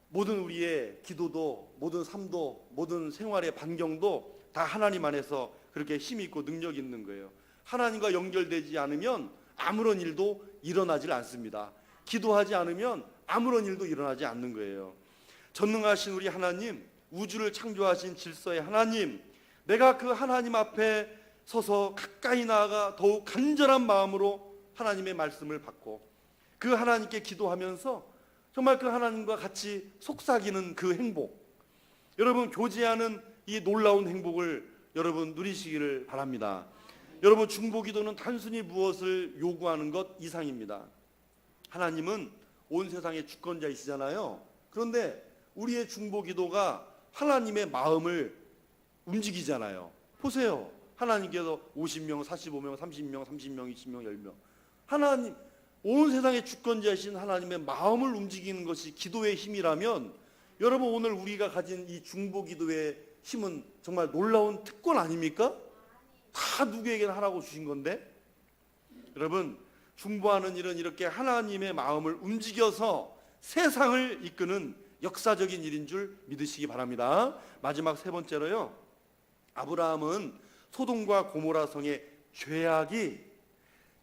모든 우리의 기도도 모든 삶도 모든 생활의 반경도 다 하나님 안에서 그렇게 힘이 있고 능력이 있는 거예요. 하나님과 연결되지 않으면 아무런 일도 일어나질 않습니다. 기도하지 않으면 아무런 일도 일어나지 않는 거예요. 전능하신 우리 하나님, 우주를 창조하신 질서의 하나님, 내가 그 하나님 앞에 서서 가까이 나아가 더욱 간절한 마음으로 하나님의 말씀을 받고 그 하나님께 기도하면서 정말 그 하나님과 같이 속삭이는 그 행복, 여러분 교제하는 이 놀라운 행복을 여러분 누리시기를 바랍니다. 여러분 중보기도는 단순히 무엇을 요구하는 것 이상입니다. 하나님은 온 세상의 주권자이시잖아요. 그런데 우리의 중보기도가 하나님의 마음을 움직이잖아요. 보세요. 하나님께서 50명, 45명, 30명, 30명, 20명, 10명. 하나님, 온 세상의 주권자이신 하나님의 마음을 움직이는 것이 기도의 힘이라면 여러분 오늘 우리가 가진 이 중보기도의 힘은 정말 놀라운 특권 아닙니까? 다 누구에게나 하라고 주신 건데 여러분 중보하는 일은 이렇게 하나님의 마음을 움직여서 세상을 이끄는 역사적인 일인 줄 믿으시기 바랍니다. 마지막 세 번째로요, 아브라함은 소돔과 고모라 성의 죄악이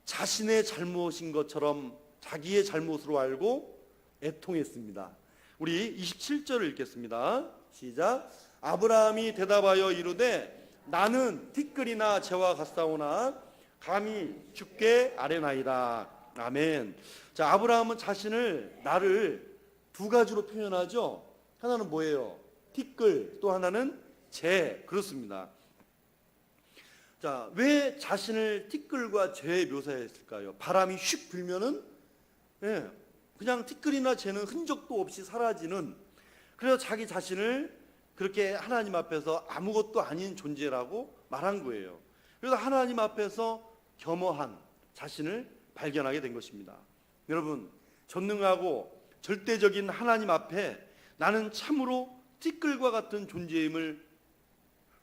자신의 잘못인 것처럼 자기의 잘못으로 알고 애통했습니다. 우리 27절을 읽겠습니다. 시작. 아브라함이 대답하여 이르되 나는 티끌이나 재와 같사오나 감히 주께 아뢰나이다. 아멘. 자, 아브라함은 자신을 나를 두 가지로 표현하죠. 하나는 뭐예요? 티끌, 또 하나는 재. 그렇습니다. 자, 왜 자신을 티끌과 재에 묘사했을까요? 바람이 휙 불면은 그냥 티끌이나 재는 흔적도 없이 사라지는, 그래서 자기 자신을 그렇게 하나님 앞에서 아무것도 아닌 존재라고 말한 거예요. 그래서 하나님 앞에서 겸허한 자신을 발견하게 된 것입니다. 여러분, 전능하고 절대적인 하나님 앞에 나는 참으로 티끌과 같은 존재임을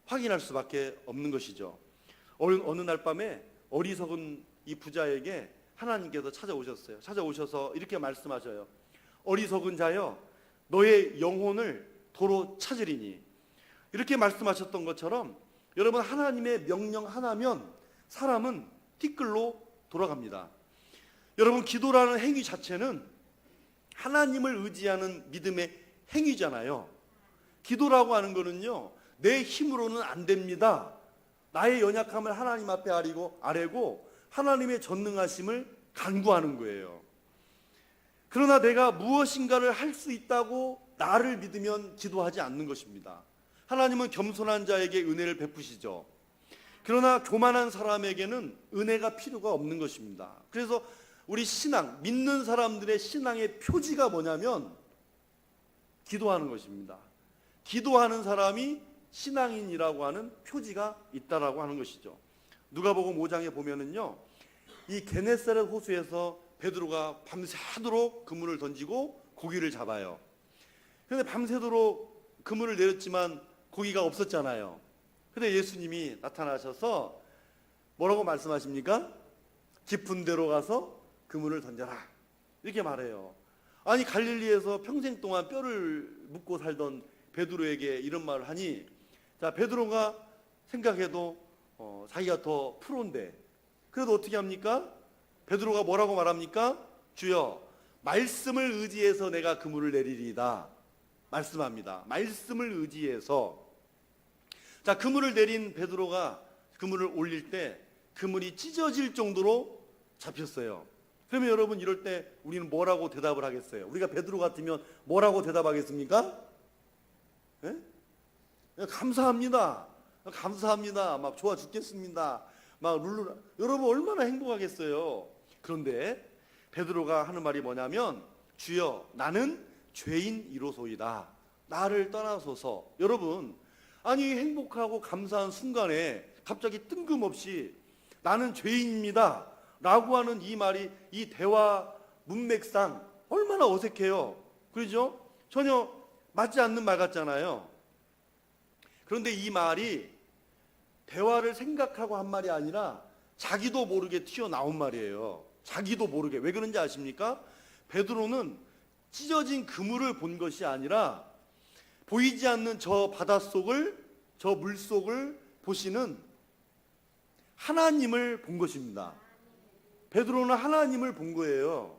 확인할 수밖에 없는 것이죠. 어느 날 밤에 어리석은 이 부자에게 하나님께서 찾아오셨어요. 찾아오셔서 이렇게 말씀하셔요. 어리석은 자여, 너의 영혼을 도로 찾으리니. 이렇게 말씀하셨던 것처럼 여러분, 하나님의 명령 하나면 사람은 티끌로 돌아갑니다. 여러분, 기도라는 행위 자체는 하나님을 의지하는 믿음의 행위잖아요. 기도라고 하는 거는요, 내 힘으로는 안 됩니다. 나의 연약함을 하나님 앞에 아뢰고 하나님의 전능하심을 간구하는 거예요. 그러나 내가 무엇인가를 할 수 있다고 나를 믿으면 기도하지 않는 것입니다. 하나님은 겸손한 자에게 은혜를 베푸시죠. 그러나 교만한 사람에게는 은혜가 필요가 없는 것입니다. 그래서 우리 신앙, 믿는 사람들의 신앙의 표지가 뭐냐면 기도하는 것입니다. 기도하는 사람이 신앙인이라고 하는 표지가 있다라고 하는 것이죠. 누가복음 5장에 보면은요, 이 게네사렛 호수에서 베드로가 밤새도록 그물을 던지고 고기를 잡아요. 그런데 밤새도록 그물을 내렸지만 고기가 없었잖아요. 근데 예수님이 나타나셔서 뭐라고 말씀하십니까? 깊은 데로 가서 그물을 던져라, 이렇게 말해요. 아니, 갈릴리에서 평생 동안 뼈를 묻고 살던 베드로에게 이런 말을 하니, 자, 베드로가 생각해도 자기가 더 프로인데, 그래도 어떻게 합니까? 베드로가 뭐라고 말합니까? 주여, 말씀을 의지해서 내가 그물을 내리리이다 말씀합니다. 말씀을 의지해서. 자, 그물을 내린 베드로가 그물을 올릴 때 그물이 찢어질 정도로 잡혔어요. 그러면 여러분, 이럴 때 우리는 뭐라고 대답을 하겠어요? 우리가 베드로 같으면 뭐라고 대답하겠습니까? 네? 감사합니다. 감사합니다. 막 좋아 죽겠습니다. 막 룰루. 여러분 얼마나 행복하겠어요. 그런데 베드로가 하는 말이 뭐냐면, 주여, 나는 죄인이로소이다. 나를 떠나소서. 여러분, 아니, 행복하고 감사한 순간에 갑자기 뜬금없이 나는 죄인입니다 라고 하는 이 말이, 이 대화 문맥상 얼마나 어색해요. 그렇죠? 전혀 맞지 않는 말 같잖아요. 그런데 이 말이 대화를 생각하고 한 말이 아니라 자기도 모르게 튀어나온 말이에요. 자기도 모르게. 왜 그런지 아십니까? 베드로는 찢어진 그물을 본 것이 아니라 보이지 않는 저 바닷속을, 저 물속을 보시는 하나님을 본 것입니다. 베드로는 하나님을 본 거예요.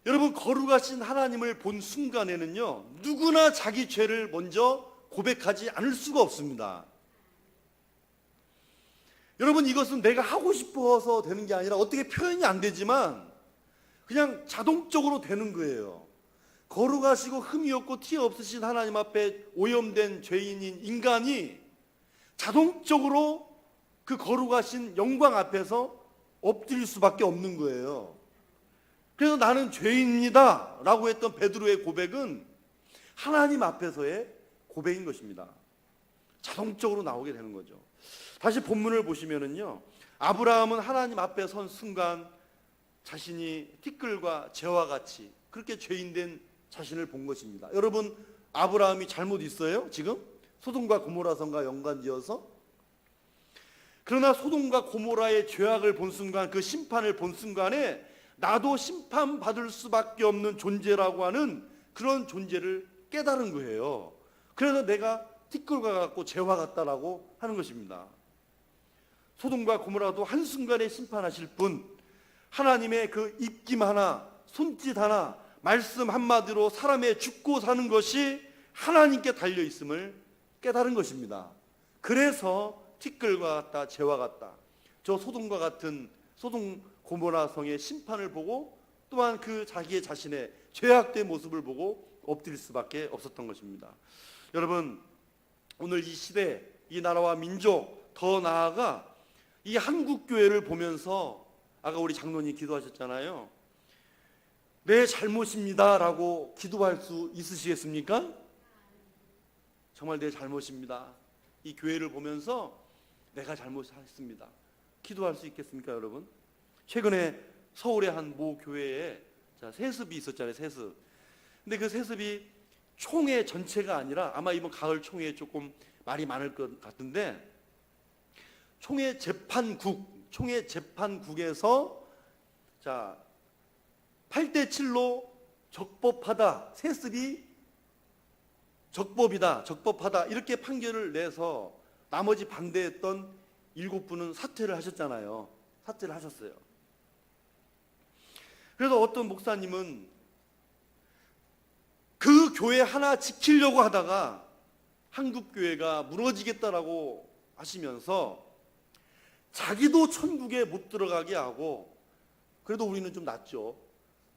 여러분, 거룩하신 하나님을 본 순간에는요, 누구나 자기 죄를 먼저 고백하지 않을 수가 없습니다. 여러분, 이것은 내가 하고 싶어서 되는 게 아니라, 어떻게 표현이 안 되지만 그냥 자동적으로 되는 거예요. 거룩하시고 흠이 없고 티 없으신 하나님 앞에 오염된 죄인인 인간이 자동적으로 그 거룩하신 영광 앞에서 엎드릴 수밖에 없는 거예요. 그래서 나는 죄인입니다 라고 했던 베드로의 고백은 하나님 앞에서의 고백인 것입니다. 자동적으로 나오게 되는 거죠. 다시 본문을 보시면은요, 아브라함은 하나님 앞에 선 순간 자신이 티끌과 재와 같이 그렇게 죄인된 자신을 본 것입니다. 여러분, 아브라함이 잘못 있어요? 지금 소돔과 고모라성과 연관지어서? 그러나 소돔과 고모라의 죄악을 본 순간, 그 심판을 본 순간에 나도 심판받을 수밖에 없는 존재라고 하는 그런 존재를 깨달은 거예요. 그래서 내가 티끌과 같고 재와 같다라고 하는 것입니다. 소돔과 고모라도 한순간에 심판하실 분, 하나님의 그 입김 하나, 손짓 하나, 말씀 한마디로 사람의 죽고 사는 것이 하나님께 달려있음을 깨달은 것입니다. 그래서 티끌과 같다, 재와 같다, 저 소돔과 같은 소돔 고모라 성의 심판을 보고 또한 그 자기의 자신의 죄악된 모습을 보고 엎드릴 수밖에 없었던 것입니다. 여러분, 오늘 이 시대, 이 나라와 민족, 더 나아가 이 한국교회를 보면서 아까 우리 장로님 기도하셨잖아요. 내 잘못입니다 라고 기도할 수 있으시겠습니까? 정말 내 잘못입니다. 이 교회를 보면서 내가 잘못했습니다, 기도할 수 있겠습니까, 여러분? 최근에 서울의 한 모 교회에 세습이 있었잖아요, 세습. 근데 그 세습이 총회 전체가 아니라 아마 이번 가을 총회에 조금 말이 많을 것 같은데, 총회 재판국에서 8대7로 적법하다, 세습이 적법하다 이렇게 판결을 내서 나머지 반대했던 7분은 사퇴를 하셨잖아요. 사퇴를 하셨어요. 그래서 어떤 목사님은 그 교회 하나 지키려고 하다가 한국교회가 무너지겠다라고 하시면서 자기도 천국에 못 들어가게 하고, 그래도 우리는 좀 낫죠.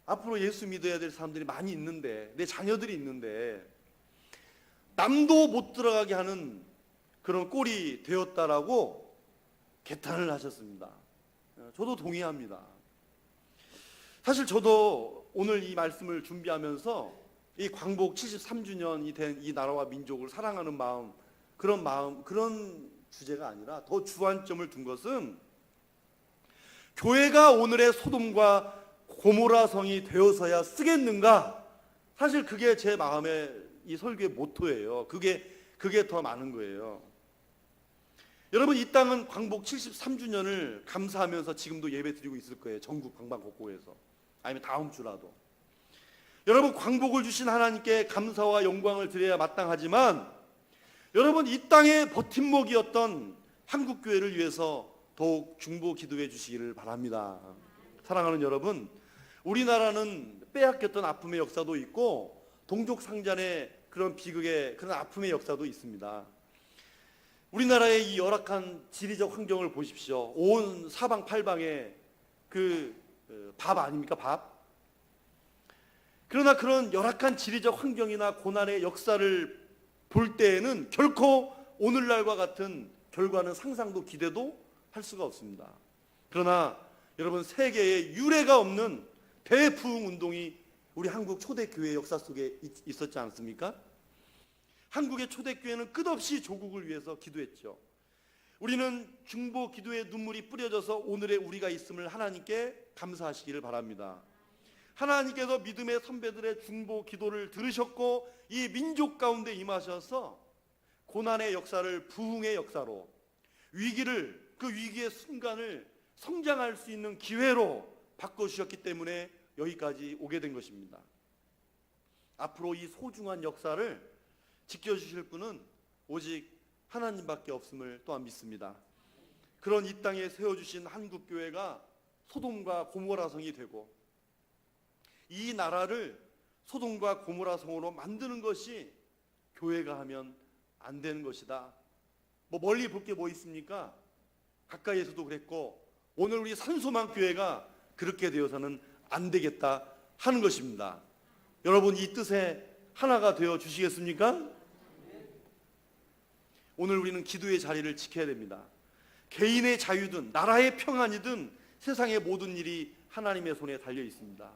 앞으로 예수 믿어야 될 사람들이 많이 있는데, 내 자녀들이 있는데 남도 못 들어가게 하는 그런 꼴이 되었다라고 개탄을 하셨습니다. 저도 동의합니다. 사실 저도 오늘 이 말씀을 준비하면서 이 광복 73주년이 된 이 나라와 민족을 사랑하는 마음, 그런 주제가 아니라 더 주안점을 둔 것은 교회가 오늘의 소돔과 고모라 성이 되어서야 쓰겠는가? 사실 그게 제 마음의 이 설교의 모토예요. 그게 더 많은 거예요. 여러분, 이 땅은 광복 73주년을 감사하면서 지금도 예배 드리고 있을 거예요. 전국 방방곡곡에서. 아니면 다음 주라도. 여러분, 광복을 주신 하나님께 감사와 영광을 드려야 마땅하지만 여러분, 이 땅의 버팀목이었던 한국교회를 위해서 더욱 중보 기도해 주시기를 바랍니다. 사랑하는 여러분, 우리나라는 빼앗겼던 아픔의 역사도 있고 동족상잔의 그런 비극의 그런 아픔의 역사도 있습니다. 우리나라의 이 열악한 지리적 환경을 보십시오. 온 사방팔방에 밥 아닙니까? 밥. 그러나 그런 열악한 지리적 환경이나 고난의 역사를 볼 때에는 결코 오늘날과 같은 결과는 상상도 기대도 할 수가 없습니다. 그러나 여러분, 세계에 유례가 없는 대부흥 운동이 우리 한국 초대교회 역사 속에 있었지 않습니까? 한국의 초대교회는 끝없이 조국을 위해서 기도했죠. 우리는 중보 기도의 눈물이 뿌려져서 오늘의 우리가 있음을 하나님께 감사하시기를 바랍니다. 하나님께서 믿음의 선배들의 중보 기도를 들으셨고 이 민족 가운데 임하셔서 고난의 역사를 부흥의 역사로, 그 위기의 순간을 성장할 수 있는 기회로 바꿔주셨기 때문에 여기까지 오게 된 것입니다. 앞으로 이 소중한 역사를 지켜주실 분은 오직 하나님밖에 없음을 또한 믿습니다. 그런 이 땅에 세워주신 한국교회가 소돔과 고모라 성이 되고 이 나라를 소돔과 고모라 성으로 만드는 것이 교회가 하면 안 되는 것이다. 멀리 볼 게 뭐 있습니까? 가까이에서도 그랬고 오늘 우리 산소망 교회가 그렇게 되어서는 안 되겠다 하는 것입니다. 여러분, 이 뜻에 하나가 되어 주시겠습니까? 오늘 우리는 기도의 자리를 지켜야 됩니다. 개인의 자유든 나라의 평안이든 세상의 모든 일이 하나님의 손에 달려 있습니다.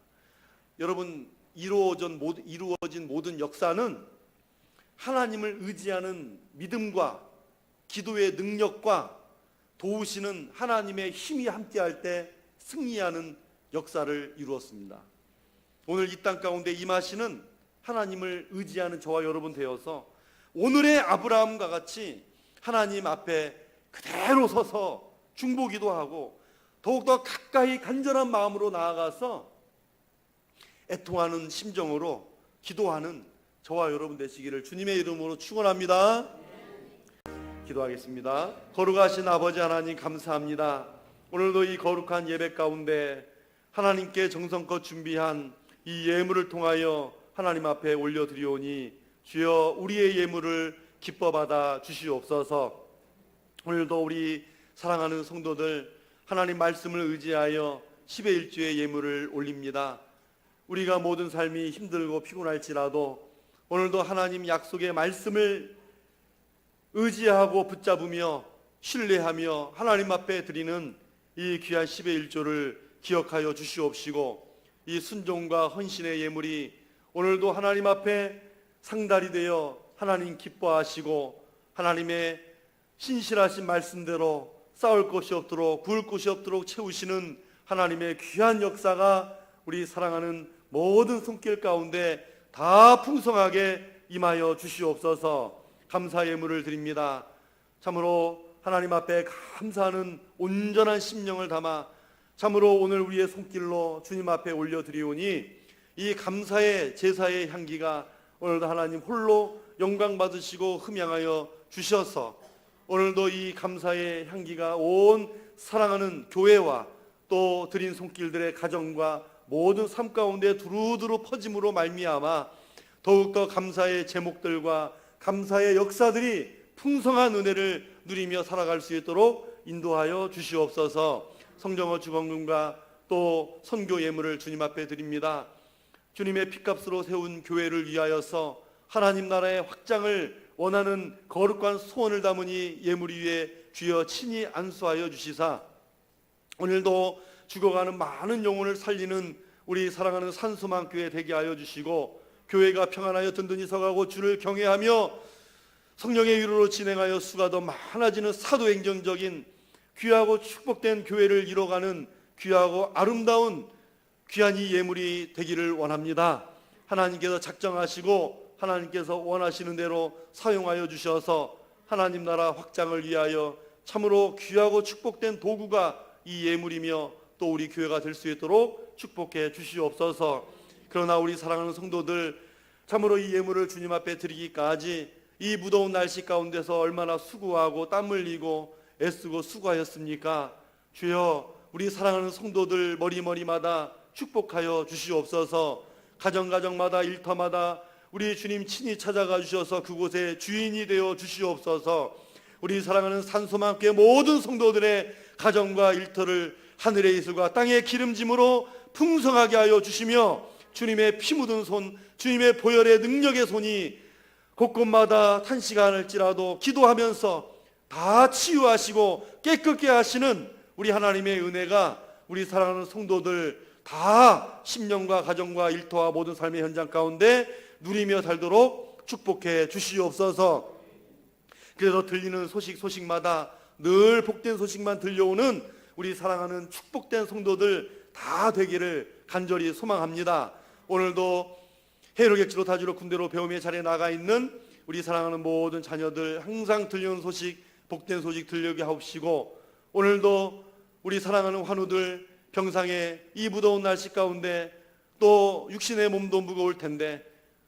여러분, 이루어진 모든 역사는 하나님을 의지하는 믿음과 기도의 능력과 도우시는 하나님의 힘이 함께할 때 승리하는 역사를 이루었습니다. 오늘 이 땅 가운데 임하시는 하나님을 의지하는 저와 여러분 되어서 오늘의 아브라함과 같이 하나님 앞에 그대로 서서 중보기도하고 더욱더 가까이 간절한 마음으로 나아가서 애통하는 심정으로 기도하는 저와 여러분 되시기를 주님의 이름으로 축원합니다. 기도하겠습니다. 거룩하신 아버지 하나님, 감사합니다. 오늘도 이 거룩한 예배 가운데 하나님께 정성껏 준비한 이 예물을 통하여 하나님 앞에 올려드리오니 주여, 우리의 예물을 기뻐 받아 주시옵소서. 오늘도 우리 사랑하는 성도들 하나님 말씀을 의지하여 10의 1주의 예물을 올립니다. 우리가 모든 삶이 힘들고 피곤할지라도 오늘도 하나님 약속의 말씀을 의지하고 붙잡으며 신뢰하며 하나님 앞에 드리는 이 귀한 10의 1조를 기억하여 주시옵시고 이 순종과 헌신의 예물이 오늘도 하나님 앞에 상달이 되어 하나님 기뻐하시고 하나님의 신실하신 말씀대로 싸울 것이 없도록 구울 것이 없도록 채우시는 하나님의 귀한 역사가 우리 사랑하는 모든 손길 가운데 다 풍성하게 임하여 주시옵소서. 감사 예물을 드립니다. 참으로 하나님 앞에 감사하는 온전한 심령을 담아 참으로 오늘 우리의 손길로 주님 앞에 올려드리오니 이 감사의 제사의 향기가 오늘도 하나님 홀로 영광 받으시고 흠양하여 주셔서 오늘도 이 감사의 향기가 온 사랑하는 교회와 또 드린 손길들의 가정과 모든 삶 가운데 두루두루 퍼짐으로 말미암아 더욱더 감사의 제목들과 감사의 역사들이 풍성한 은혜를 누리며 살아갈 수 있도록 인도하여 주시옵소서. 성정어 주범금과 또 선교 예물을 주님 앞에 드립니다. 주님의 피값으로 세운 교회를 위하여서 하나님 나라의 확장을 원하는 거룩한 소원을 담으니 예물 위에 주여 친히 안수하여 주시사 오늘도 죽어가는 많은 영혼을 살리는 우리 사랑하는 산소망 교회 되게 하여 주시고 교회가 평안하여 든든히 서가고 주를 경외하며 성령의 위로로 진행하여 수가 더 많아지는 사도행정적인 귀하고 축복된 교회를 이뤄가는 귀하고 아름다운 귀한 이 예물이 되기를 원합니다. 하나님께서 작정하시고 하나님께서 원하시는 대로 사용하여 주셔서 하나님 나라 확장을 위하여 참으로 귀하고 축복된 도구가 이 예물이며 또 우리 교회가 될 수 있도록 축복해 주시옵소서. 그러나 우리 사랑하는 성도들, 참으로 이 예물을 주님 앞에 드리기까지 이 무더운 날씨 가운데서 얼마나 수고하고 땀 흘리고 애쓰고 수고하였습니까? 주여, 우리 사랑하는 성도들 머리마다 축복하여 주시옵소서. 가정마다 일터마다 우리 주님 친히 찾아가 주셔서 그곳에 주인이 되어 주시옵소서. 우리 사랑하는 산소만교회 모든 성도들의 가정과 일터를 하늘의 이슬과 땅의 기름짐으로 풍성하게 하여 주시며 주님의 피 묻은 손, 주님의 보혈의 능력의 손이 곳곳마다 탄식할지라도 기도하면서 다 치유하시고 깨끗게 하시는 우리 하나님의 은혜가 우리 사랑하는 성도들 다 심령과 가정과 일터와 모든 삶의 현장 가운데 누리며 살도록 축복해 주시옵소서. 그래서 들리는 소식마다 늘 복된 소식만 들려오는 우리 사랑하는 축복된 성도들 다 되기를 간절히 소망합니다. 오늘도 해로 객지로 다주로 군대로 배움의 자리에 나가 있는 우리 사랑하는 모든 자녀들 항상 들려오는 소식, 복된 소식 들려오게 하옵시고, 오늘도 우리 사랑하는 환우들 병상에 이 무더운 날씨 가운데 또 육신의 몸도 무거울 텐데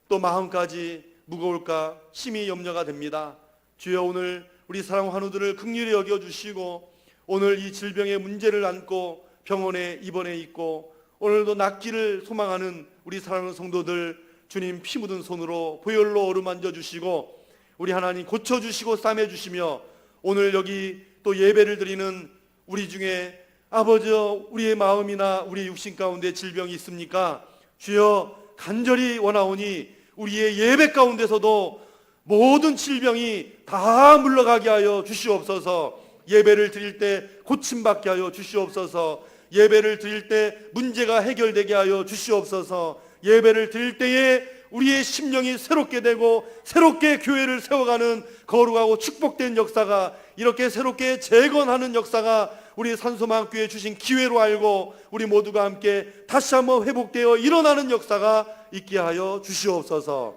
또 마음까지 무거울까 심히 염려가 됩니다. 주여, 오늘 우리 사랑 환우들을 긍휼히 여겨주시고 오늘 이 질병의 문제를 안고 병원에 입원해 있고 오늘도 낫기를 소망하는 우리 사랑하는 성도들 주님 피 묻은 손으로 보혈로 어루만져 주시고 우리 하나님 고쳐주시고 싸매주시며, 오늘 여기 또 예배를 드리는 우리 중에 아버지, 우리의 마음이나 우리의 육신 가운데 질병이 있습니까? 주여, 간절히 원하오니 우리의 예배 가운데서도 모든 질병이 다 물러가게 하여 주시옵소서. 예배를 드릴 때 고침받게 하여 주시옵소서. 예배를 드릴 때 문제가 해결되게 하여 주시옵소서. 예배를 드릴 때에 우리의 심령이 새롭게 되고 새롭게 교회를 세워가는 거룩하고 축복된 역사가, 이렇게 새롭게 재건하는 역사가 우리 산소만교회에 주신 기회로 알고 우리 모두가 함께 다시 한번 회복되어 일어나는 역사가 있게 하여 주시옵소서.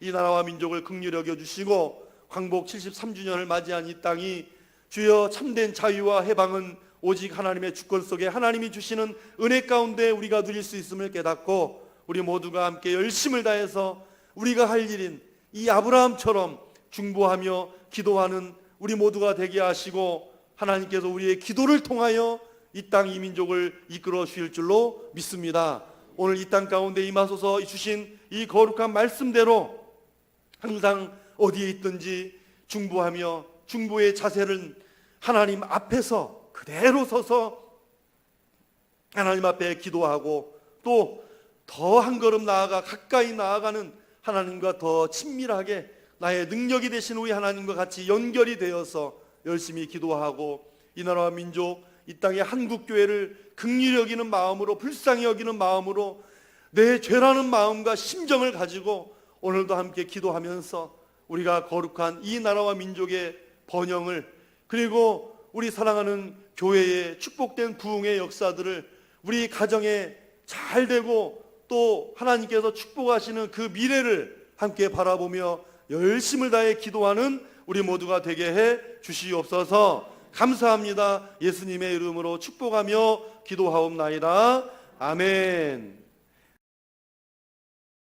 이 나라와 민족을 긍휼히 여겨주시고 광복 73주년을 맞이한 이 땅이 주여 참된 자유와 해방은 오직 하나님의 주권 속에 하나님이 주시는 은혜 가운데 우리가 누릴 수 있음을 깨닫고 우리 모두가 함께 열심을 다해서 우리가 할 일인 이 아브라함처럼 중보하며 기도하는 우리 모두가 되게 하시고 하나님께서 우리의 기도를 통하여 이 땅 이 민족을 이끌어 주실 줄로 믿습니다. 오늘 이 땅 가운데 임하소서 주신 이 거룩한 말씀대로 항상 어디에 있든지 중보하며 중보의 자세를 하나님 앞에서 그대로 서서 하나님 앞에 기도하고 또 더 한 걸음 나아가 가까이 나아가는 하나님과 더 친밀하게 나의 능력이 되신 우리 하나님과 같이 연결이 되어서 열심히 기도하고 이 나라와 민족, 이 땅의 한국교회를 긍휼히 여기는 마음으로, 불쌍히 여기는 마음으로 내 죄라는 마음과 심정을 가지고 오늘도 함께 기도하면서 우리가 거룩한 이 나라와 민족의 번영을, 그리고 우리 사랑하는 교회의 축복된 부흥의 역사들을 우리 가정에 잘 되고 또 하나님께서 축복하시는 그 미래를 함께 바라보며 열심을 다해 기도하는 우리 모두가 되게 해 주시옵소서. 감사합니다. 예수님의 이름으로 축복하며 기도하옵나이다. 아멘.